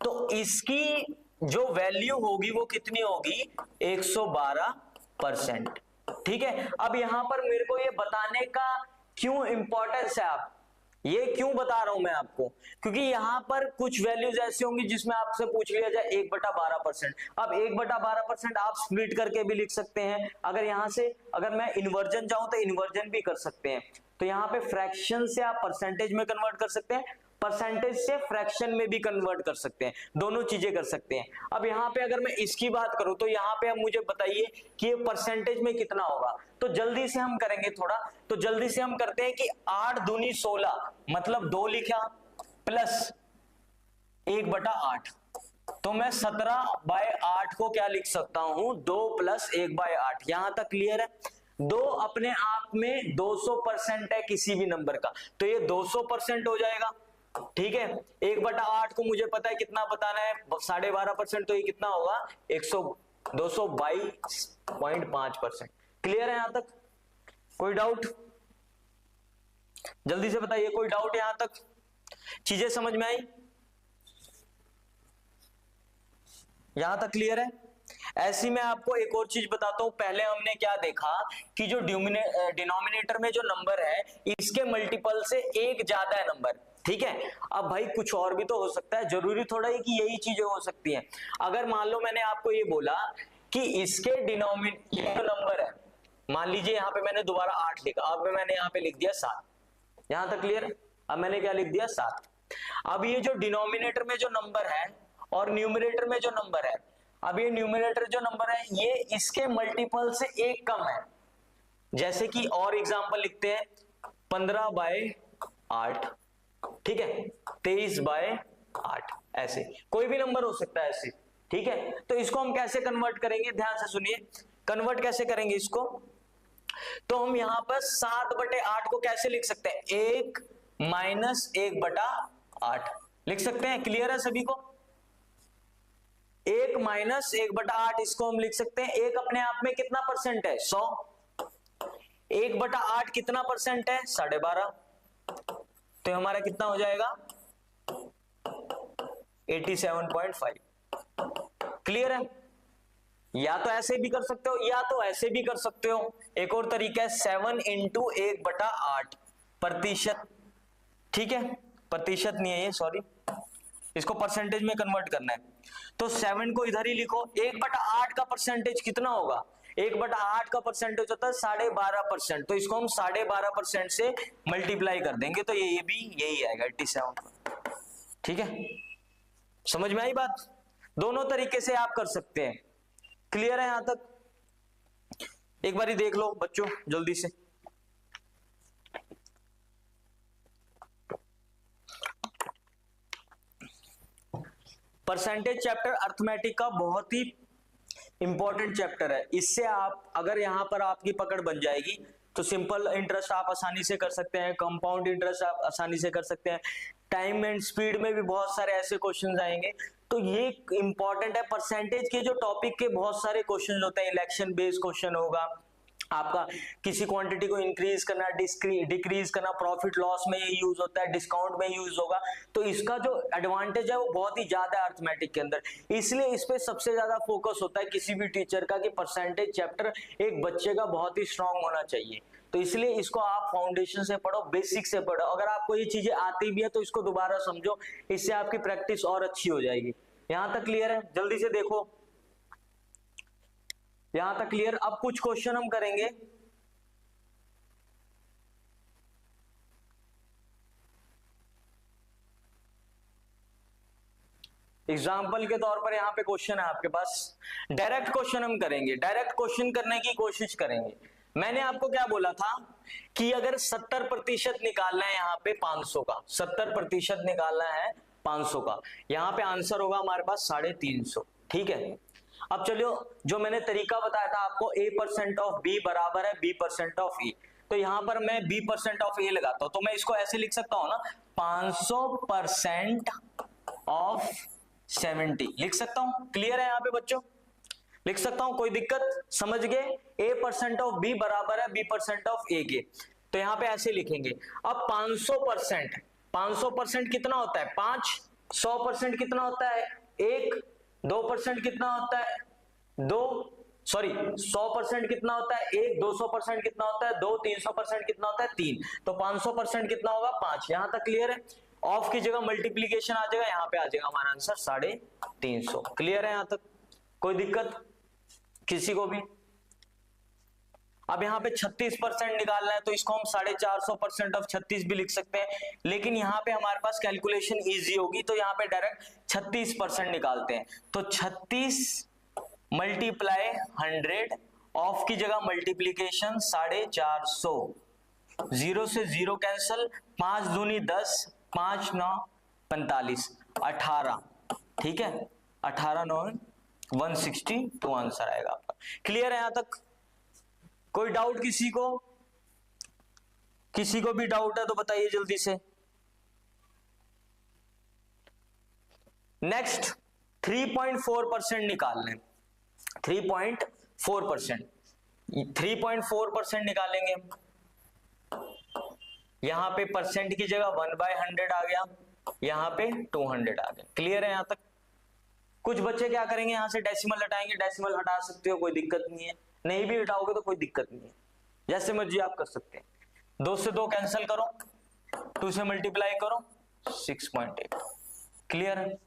तो इसकी जो वैल्यू होगी वो कितनी होगी? 112%। ठीक है। अब यहां पर मेरे को ये बताने का क्यों इंपॉर्टेंस है, आप ये क्यों बता रहा हूं मैं आपको, क्योंकि यहां पर कुछ वैल्यूज ऐसी होंगी जिसमें आपसे पूछ लिया जाए 1/12%। अब 1/12% आप स्प्लिट करके भी लिख सकते हैं। अगर यहां से अगर मैं इन्वर्जन जाऊं तो इन्वर्जन भी कर सकते हैं। तो यहां पे फ्रैक्शन से आप परसेंटेज में कन्वर्ट कर सकते हैं, परसेंटेज से फ्रैक्शन में भी कन्वर्ट कर सकते हैं, दोनों चीजें कर सकते हैं। अब यहां पे अगर मैं इसकी बात करूं तो यहां पे अब मुझे बताइए कि ये परसेंटेज में कितना होगा। तो जल्दी से हम करेंगे थोड़ा, तो जल्दी से हम करते हैं कि 8 दूनी 16, मतलब 2 लिखा प्लस 1/8, तो मैं 17/8 को क्या लिख सकता हूं? 2 प्लस 1/8। यहां तक क्लियर है? 2 अपने आप में 200% है किसी भी नंबर का, तो ये 200% हो जाएगा। ठीक है। 1/8 को मुझे पता है कितना बताना है, 12.5%, तो ये कितना होगा? 222.5%। क्लियर है यहां तक? कोई डाउट? जल्दी से बताइए, कोई डाउट यहां तक? चीजें समझ में आई? यहां तक क्लियर है? ऐसी मैं आपको एक और चीज बताता हूं। पहले हमने क्या देखा कि जो डिनोमिनेटर में जो नंबर है इसके मल्टीपल से 1 ज्यादा है नंबर। ठीक है। अब भाई कुछ और भी तो हो सकता है, जरूरी थोड़ा ही कि यही चीजें हो सकती हैं। अगर मान लो मैंने आपको ये बोला कि इसके डिनोमिनेटर जो नंबर है, मान लीजिए यहां पे मैंने दोबारा 8 लिखा, अब मैंने यहां पे लिख दिया 7। यहां तक क्लियर? अब मैंने क्या लिख दिया? 7। अब ये जो डिनोमिनेटर में जो नंबर है और न्यूमरेटर में जो नंबर है, अब ये न्यूमरेटर जो नंबर है ये इसके मल्टीपल से 1 कम है। जैसे कि और एग्जांपल लिखते हैं 15/8, ठीक है, 23/8, ऐसे कोई भी नंबर हो सकता है ऐसे। ठीक है। तो इसको हम कैसे कन्वर्ट करेंगे? ध्यान से सुनिए, कन्वर्ट कैसे करेंगे इसको। तो हम यहां पर 7/8 को कैसे लिख सकते हैं? 1 माइनस 1/8 लिख सकते हैं। क्लियर है सभी को? 1 माइनस 1/8 इसको हम लिख सकते हैं। 1 अपने आप में कितना परसेंट है? 100। 1/8 कितना परसेंट है? 12.5। तो हमारा कितना हो जाएगा? 87.5। क्लियर है? या तो ऐसे भी कर सकते हो या तो ऐसे भी कर सकते हो। एक और तरीका है 7 इंटू 1/8 प्रतिशत। ठीक है, प्रतिशत नहीं है ये, सॉरी, इसको परसेंटेज में कन्वर्ट करना है। तो 7 को इधर ही लिखो। 1/8 का परसेंटेज कितना होगा? 1/8 का परसेंटेज होता है 12.5%। तो इसको हम 12.5% से मल्टीप्लाई कर देंगे, तो ये भी यही आएगा 87। ठीक है, समझ में आई बात? दोनों तरीके से आप कर सकते हैं। क्लियर है यहां तक? एक बारी देख लो बच्चों जल्दी से। परसेंटेज चैप्टर अर्थमेटिक का बहुत ही इंपॉर्टेंट चैप्टर है। इससे आप अगर यहां पर आपकी पकड़ बन जाएगी तो सिंपल इंटरेस्ट आप आसानी से कर सकते हैं, कंपाउंड इंटरेस्ट आप आसानी से कर सकते हैं, टाइम एंड स्पीड में भी बहुत सारे ऐसे क्वेश्चंस आएंगे। तो ये इंपॉर्टेंट है। परसेंटेज के जो टॉपिक के बहुत सारे क्वेश्चन होते हैं, इलेक्शन बेस्ड क्वेश्चन होगा, आपका किसी क्वांटिटी को इंक्रीज करना, डिक्रीज करना, प्रॉफिट लॉस में ये यूज होता है, डिस्काउंट में यूज होगा। तो इसका जो एडवांटेज है वो बहुत ही ज्यादा है अर्थमेटिक के अंदर, इसलिए इस पे सबसे ज्यादा फोकस होता है किसी भी टीचर का कि परसेंटेज चैप्टर एक बच्चे का बहुत ही स्ट्रांग होना चाहिए। तो इसलिए इसको आप फाउंडेशन से पढ़ो, बेसिक से पढ़ो। अगर आपको ये चीजें आती भी है तो इसको दोबारा समझो, इससे आपकी प्रैक्टिस और अच्छी हो जाएगी। यहां तक क्लियर है? जल्दी से देखो, यहां तक क्लियर? अब कुछ क्वेश्चन हम करेंगे। एग्जाम्पल के तौर पर यहां पे क्वेश्चन है आपके पास, डायरेक्ट क्वेश्चन हम करेंगे, डायरेक्ट क्वेश्चन करने की कोशिश करेंगे। मैंने आपको क्या बोला था कि अगर 70% निकालना है यहाँ पे 500 का, 70% निकालना है 500 का, यहाँ पे आंसर होगा हमारे पास 350। ठीक है, अब चलियो जो मैंने तरीका बताया था आपको, a% ऑफ b बराबर है b% ऑफ e, तो यहां पर मैं b% ऑफ a लगाता हूं, तो मैं इसको ऐसे लिख सकता हूं ना, 500% ऑफ 70 लिख सकता हूं। क्लियर है यहाँ पे बच्चों? लिख सकता हूं, कोई दिक्कत? समझ गए? a% ऑफ b बराबर है b% ऑफ a के, तो यहां पे ऐसे लिखेंगे। अब 500%, 500% कितना होता है 5, 100% कितना होता है 1, 2% कितना होता है 2, सॉरी 100% कितना होता है 1, 200% कितना होता है 2, 300% कितना होता है 3, तो 500% कितना होगा 5। यहां तक क्लियर है? ऑफ की जगह मल्टीप्लीकेशन आ जाएगा, यहां पे आ जाएगा हमारा आंसर 350। क्लियर है यहां तक? कोई दिक्कत किसी को भी? अब यहाँ पे 36% निकालना है, तो इसको हम 450% ऑफ 36 भी लिख सकते हैं, लेकिन यहाँ पे हमारे पास कैलकुलेशन इजी होगी, तो यहाँ पे डायरेक्ट 36% निकालते हैं। तो 36 मल्टीप्लाई 100, ऑफ की जगह मल्टीप्लीकेशन 450, 0 से 0 कैंसल, 5 दूनी 10, 5 9 45, 18। ठीक है, 18 9 162 आंसर आएगा आपका। क्लियर है यहां तक? कोई डाउट किसी को? किसी को भी डाउट है तो बताइए जल्दी से। नेक्स्ट 3.4% निकालना है, 3.4%, 3.4% निकालेंगे। यहां पे परसेंट की जगह 1/100 आ गया, यहां पे 200 आ गया। क्लियर है यहां तक? कुछ बच्चे क्या करेंगे, यहां से डेसिमल हटाएंगे, डेसिमल हटा सकते हो, कोई दिक्कत नहीं है, नहीं भी हटाओगे तो कोई दिक्कत नहीं है, जैसे मर्जी आप कर सकते हैं। 2 से 2 कैंसिल करो, 2 से मल्टीप्लाई करो, 6.8। क्लियर है?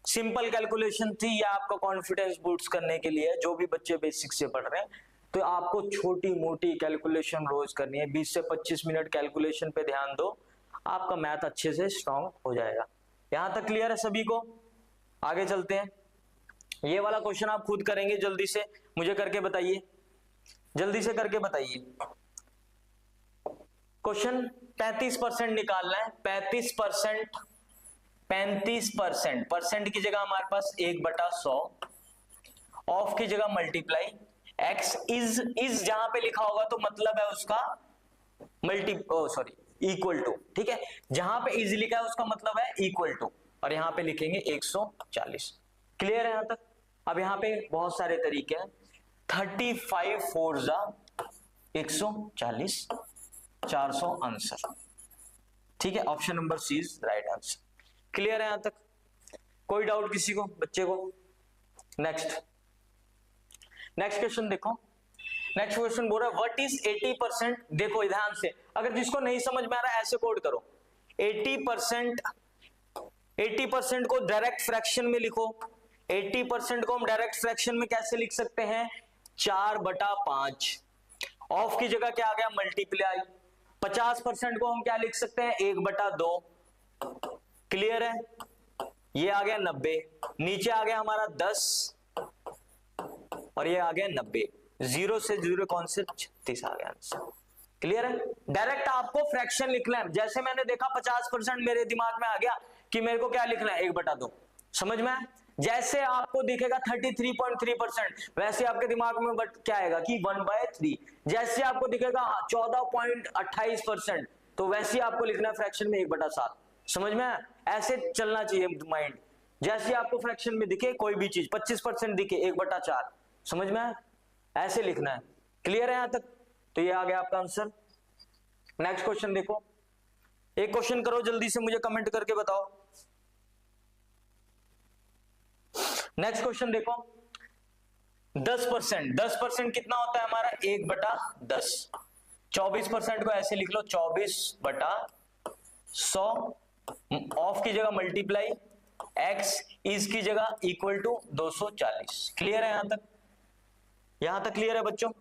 सिंपल कैलकुलेशन थी, या आपका कॉन्फिडेंस बूस्ट करने के लिए, जो भी बच्चे बेसिक से पढ़ रहे हैं, तो आपको छोटी मोटी कैलकुलेशन रोज करनी है, 20 से 25 मिनट कैलकुलेशन पे ध्यान दो, आपका मैथ अच्छे से स्ट्रांग हो जाएगा। यहां तक क्लियर है सभी को? आगे चलते हैं। ये वाला क्वेश्चन आप खुद करेंगे, जल्दी से मुझे करके बताइए, जल्दी से करके बताइए। क्वेश्चन 35% निकालना है, 35%, 35%, परसेंट की जगह हमारे पास 1/100, ऑफ की जगह मल्टीप्लाई, एक्स इज जहां पे लिखा होगा तो मतलब है उसका इक्वल टू। ठीक है, जहां पे इज लिखा है उसका मतलब है इक्वल टू, और यहां पे लिखेंगे 140। क्लियर है यहां तक? अब यहां पे बहुत सारे तरीके हैं, 35 4 140, 400 आंसर। ठीक है, option number C is right answer. Clear है यहां तक? कोई डाउट किसी को, बच्चे को? नेक्स्ट क्वेश्चन देखो। नेक्स्ट क्वेश्चन बोल रहा है व्हाट इज 80%। देखो ध्यान से, अगर जिसको नहीं समझ में आ रहा है ऐसे कोड करो, 80% को डायरेक्ट फ्रैक्शन में लिखो। 80% को हम डायरेक्ट फ्रैक्शन में कैसे लिख सकते हैं, 4/5, ऑफ की जगह क्या आ गया मल्टीप्लाई। 50% को हम क्या लिख सकते हैं 1/2। क्लियर है? ये आ गया 90, नीचे आ गया हमारा 10, और ये आ गया 90, 0 से 0 कौन से 36 आ गया आंसर। क्लियर है? डायरेक्ट आपको फ्रैक्शन लिखना है, जैसे मैंने देखा 50% मेरे दिमाग में आ गया कि मेरे को क्या लिखना है 1/2, समझ में? जैसे आपको दिखेगा 33.3%, वैसे आपके दिमाग में क्या आएगा कि 1/3। जैसे आपको दिखेगा 14.28%, तो वैसे आपको लिखना है फ्रैक्शन में 1/7। समझ में? ऐसे चलना चाहिए माइंड। जैसे आपको फ्रैक्शन में दिखे कोई भी चीज, 25% दिखे 1/4, समझ में? ऐसे लिखना है। क्लियर है यहां तक? तो ये आ गया आपका आंसर। नेक्स्ट क्वेश्चन देखो, एक क्वेश्चन करो जल्दी से, मुझे कमेंट करके बताओ। नेक्स्ट क्वेश्चन देखो, 10%, 10% कितना होता है हमारा? 1/10। 24% को ऐसे लिख लो, 24/100। ऑफ की जगह मल्टीप्लाई, एक्स इज की जगह इक्वल टू 240। क्लियर है यहां तक? यहां तक क्लियर है बच्चों?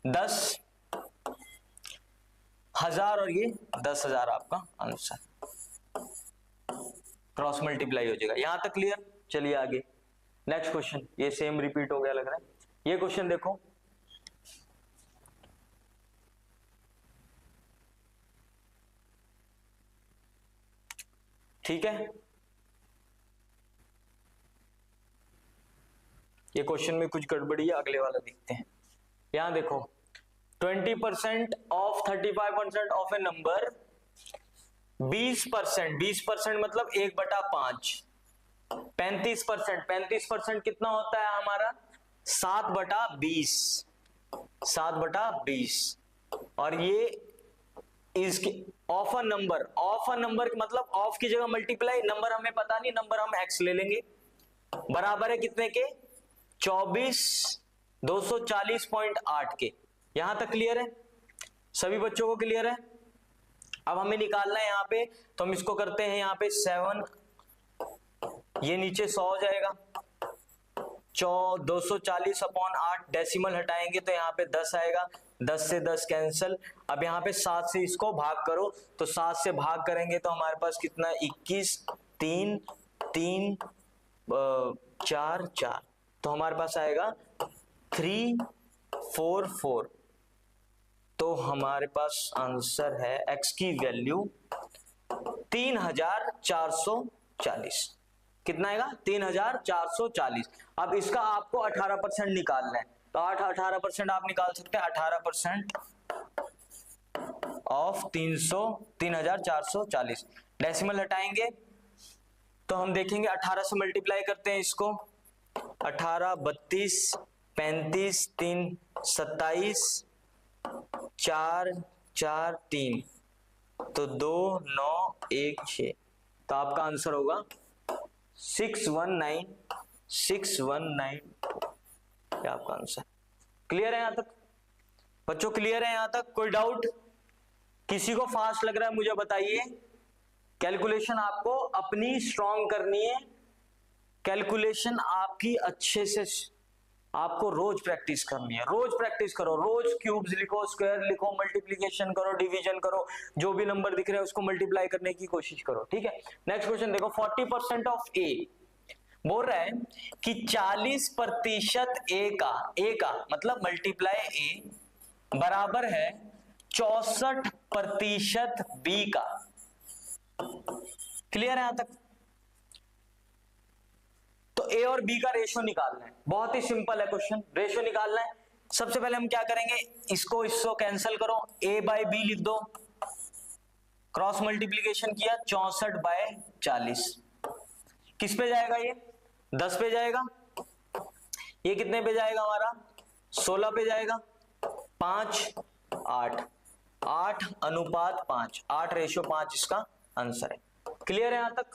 10,000 और ये 10,000 आपका आंसर, क्रॉस मल्टीप्लाई हो जाएगा। यहां तक क्लियर? चलिए आगे नेक्स्ट क्वेश्चन, ये सेम रिपीट हो गया लग रहा है। ये क्वेश्चन देखो, ठीक है, ये क्वेश्चन में कुछ गड़बड़ी है, अगले वाला देखते हैं। यहां देखो, 20% ऑफ 35% ऑफ ए नंबर, 20%, 20% मतलब 1/5, 35%, 35% कितना होता है हमारा? 7/20, 7/20। और ये इसके of a number, of a number मतलब ऑफ की जगह मल्टीप्लाई, नंबर हमें पता नहीं, नंबर हम एक्स ले लेंगे, बराबर है कितने के? 24,240.8 के। यहां तक क्लियर है? सभी बच्चों को क्लियर है? अब हमें निकालना है यहाँ पे, तो हम इसको करते हैं यहाँ पे 7, ये नीचे 100 हो जाएगा, 240/8, डेसिमल हटाएंगे तो यहाँ पे 10 आएगा, 10 से 10 कैंसल। अब यहाँ पे 7 से इसको भाग करो, तो 7 से भाग करेंगे तो हमारे पास कितना? 21, 3, 3, 4, 4, तो हमारे पास आएगा 344। तो हमारे पास आंसर है एक्स की वैल्यू 3,440। कितना आएगा? 3,440। अब इसका आपको 18% निकालना है, तो 18% आप निकाल सकते हैं। 18% ऑफ 3,440, डेसिमल हटाएंगे तो हम देखेंगे 18 से मल्टीप्लाई करते हैं इसको, 18, 32, 35, 3, 27, 4, 4, 3, तो 2, 9, 1, 6, तो आपका आंसर होगा 619, 619 आपका आंसर। क्लियर है यहां तक बच्चों? क्लियर है यहां तक? कोई डाउट? किसी को फास्ट लग रहा है मुझे बताइए। कैलकुलेशन आपको अपनी स्ट्रॉन्ग करनी है, कैलकुलेशन आपकी अच्छे से आपको रोज प्रैक्टिस करनी है। रोज प्रैक्टिस करो, रोज क्यूब्स लिखो, स्क्वायर लिखो, मल्टीप्लिकेशन करो, डिवीजन करो, जो भी नंबर दिख रहे हैं उसको मल्टीप्लाई करने की कोशिश करो, ठीक है। नेक्स्ट क्वेश्चन देखो, 40% ऑफ ए बोल रहा है कि 40% ए का मतलब मल्टीप्लाई ए बराबर है 64% बी का। क्लियर है यहां तक? तो ए और बी का रेशियो निकालना है, बहुत ही सिंपल है क्वेश्चन। रेशियो निकालना है, सबसे पहले हम क्या करेंगे, इसको कैंसिल करो, ए बाय बी लिख दो, क्रॉस मल्टीप्लीकेशन किया, 64/40, किस पे जाएगा? ये 10 पे जाएगा। ये कितने पे जाएगा हमारा? 16 पे जाएगा। 5, 8, 8:5, 8:5 इसका आंसर है। क्लियर है यहां तक?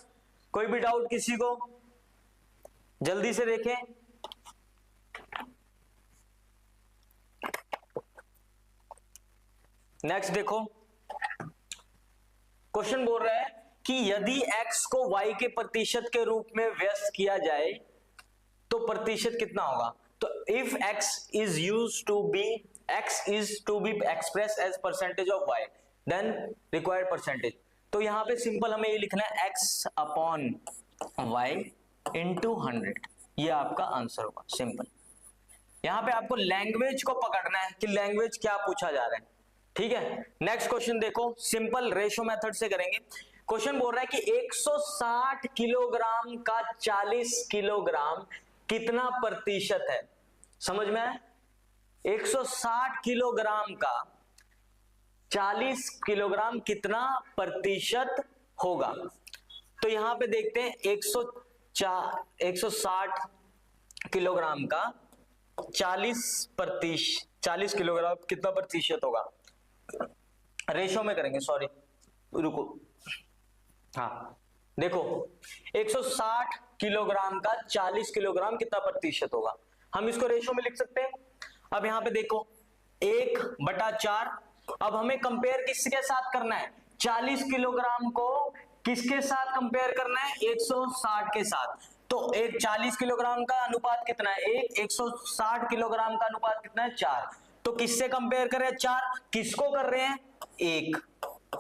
कोई भी डाउट किसी को? जल्दी से देखें। नेक्स्ट देखो, क्वेश्चन बोल रहा है कि यदि x को y के प्रतिशत के रूप में व्यस्त किया जाए तो प्रतिशत कितना होगा? तो if x is to be expressed as percentage of y, then required percentage। तो यहां पे सिंपल हमें ये लिखना है x upon y into 100, ये आपका आंसर होगा, सिंपल। यहां पे आपको लैंग्वेज को पकड़ना है कि लैंग्वेज क्या पूछा जा रहा है, ठीक है। नेक्स्ट क्वेश्चन देखो, सिंपल रेशियो मेथड से करेंगे। क्वेश्चन बोल रहा है कि 160 किलोग्राम का 40 किलोग्राम कितना प्रतिशत है? समझ में आया? 160 किलोग्राम का 40 किलोग्राम कितना प्रतिशत होगा? तो यहां पे देखते हैं 160 किलोग्राम का 40 40 किलोग्राम कितना प्रतिशत होगा, रेशो में करेंगे, सॉरी रुको, हाँ देखो 160 किलोग्राम का 40 किलोग्राम कितना प्रतिशत होगा, हम इसको रेशो में लिख सकते हैं। अब यहां पे देखो 1/4, अब हमें कंपेयर किसके साथ करना है, 40 किलोग्राम को किसके साथ कंपेयर करना है, 160 के साथ। तो एक 40 किलोग्राम का अनुपात कितना है, 160 किलोग्राम का अनुपात कितना है, 4। तो किससे कंपेयर करें, 4, किसको कर रहे हैं, 1,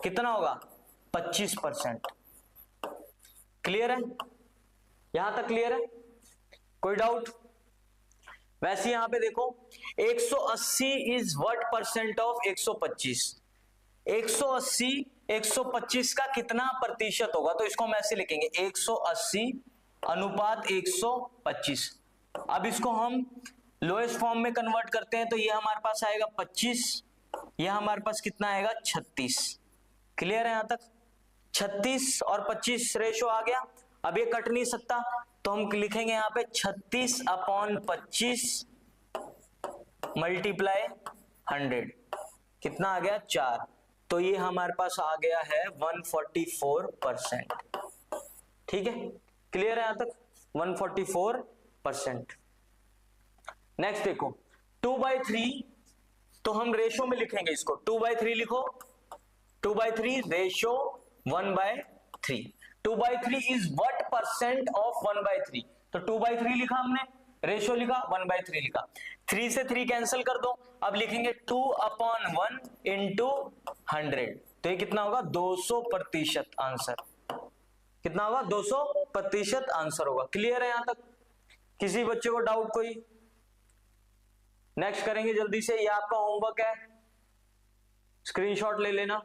कितना होगा 25%। क्लियर है, यहां तक क्लियर है, कोई डाउट। वैसे यहां पे देखो 180 इज व्हाट परसेंट ऑफ 125, 180 125 का कितना प्रतिशत होगा, तो इसको हम ऐसे लिखेंगे 180 अनुपात 125। अब इसको हम लोएस्ट फॉर्म में कन्वर्ट करते हैं तो ये हमारे पास आएगा 25, ये हमारे पास कितना आएगा 36। क्लियर है यहां तक, 36 और 25 रेशो आ गया। अब ये कट नहीं सकता तो हम लिखेंगे यहां पे 36/25 मल्टीप्लाई 100, कितना आ गया 4। तो ये हमारे पास आ गया है 144%। ठीक है, क्लियर है यहां तक, 144%। नेक्स्ट देखो 2/3, तो हम रेशो में लिखेंगे इसको, 2/3 लिखो, 2/3 ratio 1/3। 2/3 is what percent of 1/3, तो 2/3 लिखा हमने, रेशो लिखा, 1/3 लिखा, 3 से 3 कैंसिल कर दो। अब लिखेंगे 2/1 इंटू 100, तो ये कितना होगा 200% आंसर, कितना होगा 200% आंसर होगा। क्लियर है यहां तक, किसी बच्चे को डाउट कोई। नेक्स्ट करेंगे जल्दी से, ये आपका होमवर्क है, स्क्रीनशॉट ले लेना।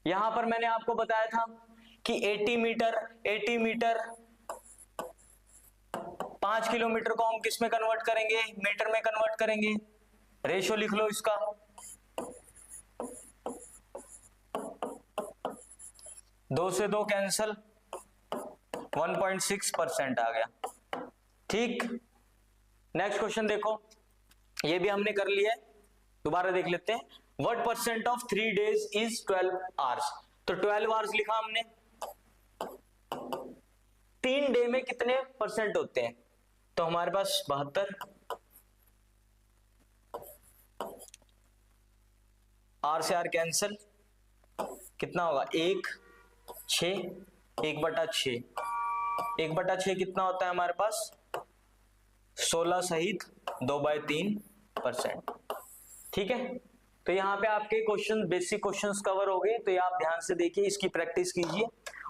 यहां पर मैंने आपको बताया था कि 80 मीटर 5 किलोमीटर को हम किस में कन्वर्ट करेंगे, मीटर में कन्वर्ट करेंगे। रेशो लिख लो इसका, 2 से 2 कैंसल, 1.6% आ गया। ठीक, नेक्स्ट क्वेश्चन देखो, ये भी हमने कर लिया है, दोबारा देख लेते हैं। What percent of 3 days is 12 hours, तो 12 hours लिखा हमने, 3 डे में कितने परसेंट होते हैं, तो हमारे पास 72, आर से आर कैंसल, कितना होगा 1/6, 1/6, 1/6 कितना होता है हमारे पास 16 सहित 2/3%। ठीक है, तो यहाँ पे आपके क्वेश्चन, बेसिक क्वेश्चंस कवर हो गए, तो ये आप ध्यान से देखिए, इसकी प्रैक्टिस कीजिए।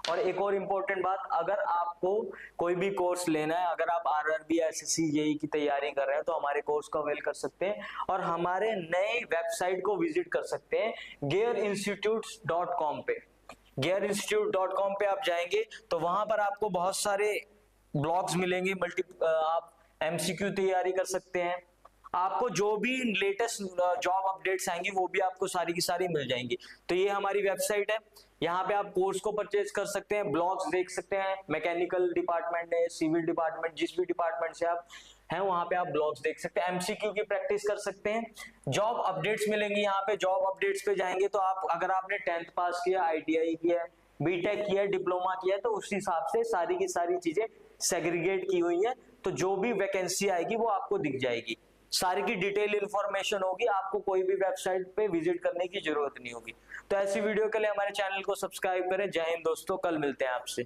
और एक और इम्पोर्टेंट बात, अगर आपको कोई भी कोर्स लेना है, अगर आप RRB SSC JEE की तैयारी कर रहे हैं तो हमारे कोर्स को अवेल कर सकते हैं और हमारे नए वेबसाइट को विजिट कर सकते हैं gearinstitutes.com पे। gearinstitute.com पे आप जाएंगे तो वहां पर आपको बहुत सारे ब्लॉग्स मिलेंगे, आप MCQ तैयारी कर सकते हैं, आपको जो भी लेटेस्ट जॉब अपडेट्स आएंगी वो भी आपको सारी की सारी मिल जाएंगी। तो ये हमारी वेबसाइट है, यहाँ पे आप कोर्स को परचेज कर सकते हैं, ब्लॉग्स देख सकते हैं, मैकेनिकल डिपार्टमेंट है, सिविल डिपार्टमेंट, जिस भी डिपार्टमेंट से आप हैं वहां पे आप ब्लॉग्स देख सकते हैं, MCQ की प्रैक्टिस कर सकते हैं, जॉब अपडेट्स मिलेंगी यहाँ पे। जॉब अपडेट्स पे जाएंगे तो आप, अगर आपने 10th पास किया, ITI किया, BTech किया, डिप्लोमा किया, तो उस हिसाब से सारी की सारी चीजें सेग्रीगेट की हुई है, तो जो भी वैकेंसी आएगी वो आपको दिख जाएगी, सारी की डिटेल इंफॉर्मेशन होगी, आपको कोई भी वेबसाइट पे विजिट करने की जरूरत नहीं होगी। तो ऐसी वीडियो के लिए हमारे चैनल को सब्सक्राइब करें। जय हिंद दोस्तों, कल मिलते हैं आपसे।